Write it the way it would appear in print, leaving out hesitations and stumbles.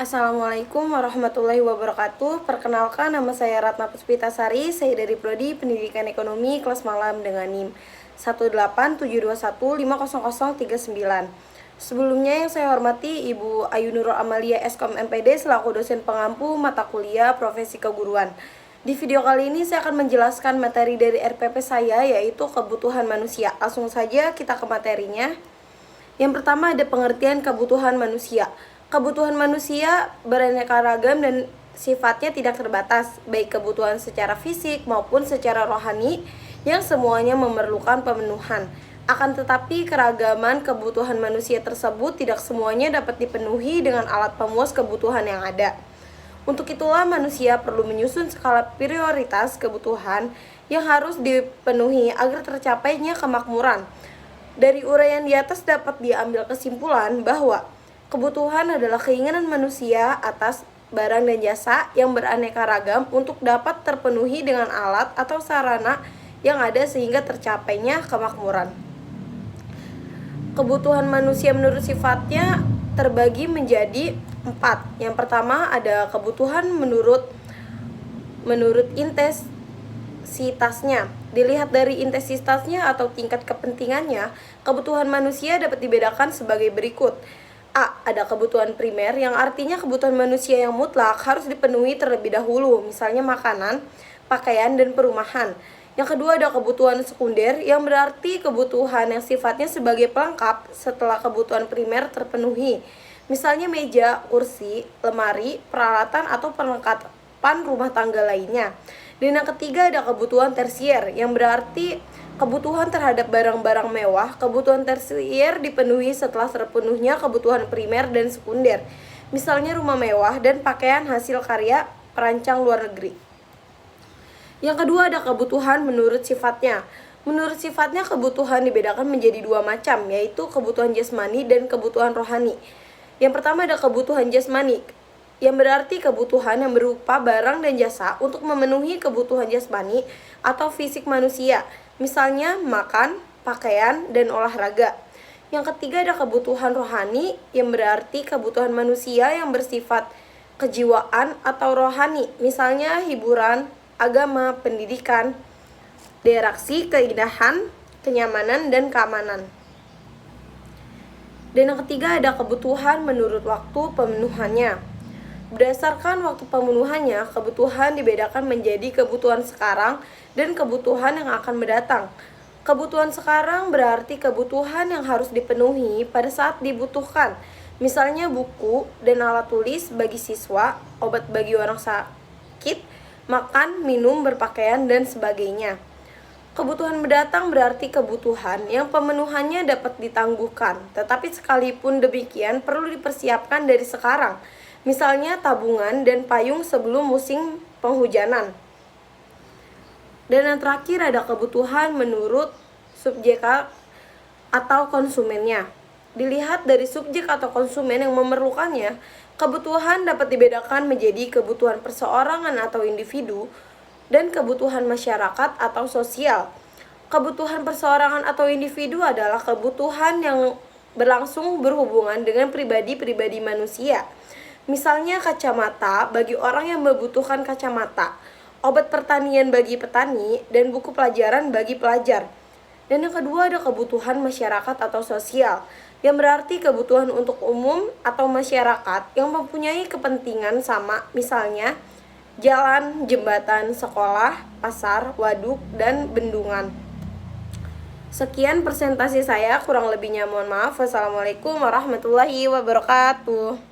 Assalamualaikum warahmatullahi wabarakatuh. Perkenalkan, nama saya Ratna Puspitasari. Saya dari Prodi Pendidikan Ekonomi kelas malam dengan NIM 18721500039. Sebelumnya yang saya hormati Ibu Ayu Nurul Amalia Eskom MPD selaku dosen pengampu mata kuliah profesi keguruan. Di video kali ini saya akan menjelaskan materi dari RPP saya, yaitu kebutuhan manusia. Langsung saja kita ke materinya. Yang pertama ada pengertian kebutuhan manusia. Kebutuhan manusia beraneka ragam dan sifatnya tidak terbatas, baik kebutuhan secara fisik maupun secara rohani yang semuanya memerlukan pemenuhan. Akan tetapi keragaman kebutuhan manusia tersebut tidak semuanya dapat dipenuhi dengan alat pemuas kebutuhan yang ada. Untuk itulah manusia perlu menyusun skala prioritas kebutuhan yang harus dipenuhi agar tercapainya kemakmuran. Dari uraian di atas dapat diambil kesimpulan bahwa kebutuhan adalah keinginan manusia atas barang dan jasa yang beraneka ragam untuk dapat terpenuhi dengan alat atau sarana yang ada sehingga tercapainya kemakmuran. Kebutuhan manusia menurut sifatnya terbagi menjadi 4. Yang pertama ada kebutuhan menurut intensitasnya. Dilihat dari intensitasnya atau tingkat kepentingannya, kebutuhan manusia dapat dibedakan sebagai berikut. A. Ada kebutuhan primer yang artinya kebutuhan manusia yang mutlak harus dipenuhi terlebih dahulu, misalnya makanan, pakaian, dan perumahan. Yang kedua ada kebutuhan sekunder yang berarti kebutuhan yang sifatnya sebagai pelengkap setelah kebutuhan primer terpenuhi, misalnya meja, kursi, lemari, peralatan, atau perlengkapan rumah tangga lainnya. Dan yang ketiga ada kebutuhan tersier yang berarti kebutuhan terhadap barang-barang mewah. Kebutuhan tersier dipenuhi setelah terpenuhnya kebutuhan primer dan sekunder, misalnya rumah mewah dan pakaian hasil karya perancang luar negeri. Yang kedua ada kebutuhan menurut sifatnya. Menurut sifatnya kebutuhan dibedakan menjadi 2 macam, yaitu kebutuhan jasmani dan kebutuhan rohani. Yang pertama ada kebutuhan jasmani, yang berarti kebutuhan yang berupa barang dan jasa untuk memenuhi kebutuhan jasmani atau fisik manusia, misalnya makan, pakaian, dan olahraga. Yang ketiga ada kebutuhan rohani yang berarti kebutuhan manusia yang bersifat kejiwaan atau rohani, misalnya hiburan, agama, pendidikan, interaksi, keindahan, kenyamanan, dan keamanan. Dan yang ketiga ada kebutuhan menurut waktu pemenuhannya. Berdasarkan waktu pemenuhannya, kebutuhan dibedakan menjadi kebutuhan sekarang dan kebutuhan yang akan mendatang. Kebutuhan sekarang berarti kebutuhan yang harus dipenuhi pada saat dibutuhkan, misalnya buku dan alat tulis bagi siswa, obat bagi orang sakit, makan, minum, berpakaian, dan sebagainya. Kebutuhan mendatang berarti kebutuhan yang pemenuhannya dapat ditangguhkan, tetapi sekalipun demikian perlu dipersiapkan dari sekarang, misalnya tabungan dan payung sebelum musim penghujanan. Dan yang terakhir ada kebutuhan menurut subjek atau konsumennya. Dilihat dari subjek atau konsumen yang memerlukannya, kebutuhan dapat dibedakan menjadi kebutuhan perseorangan atau individu dan kebutuhan masyarakat atau sosial. Kebutuhan perseorangan atau individu adalah kebutuhan yang berlangsung berhubungan dengan pribadi-pribadi manusia. Misalnya kacamata bagi orang yang membutuhkan kacamata, obat pertanian bagi petani, dan buku pelajaran bagi pelajar. Dan yang kedua ada kebutuhan masyarakat atau sosial, yang berarti kebutuhan untuk umum atau masyarakat yang mempunyai kepentingan sama, misalnya jalan, jembatan, sekolah, pasar, waduk, dan bendungan. Sekian presentasi saya, kurang lebihnya mohon maaf. Wassalamualaikum warahmatullahi wabarakatuh.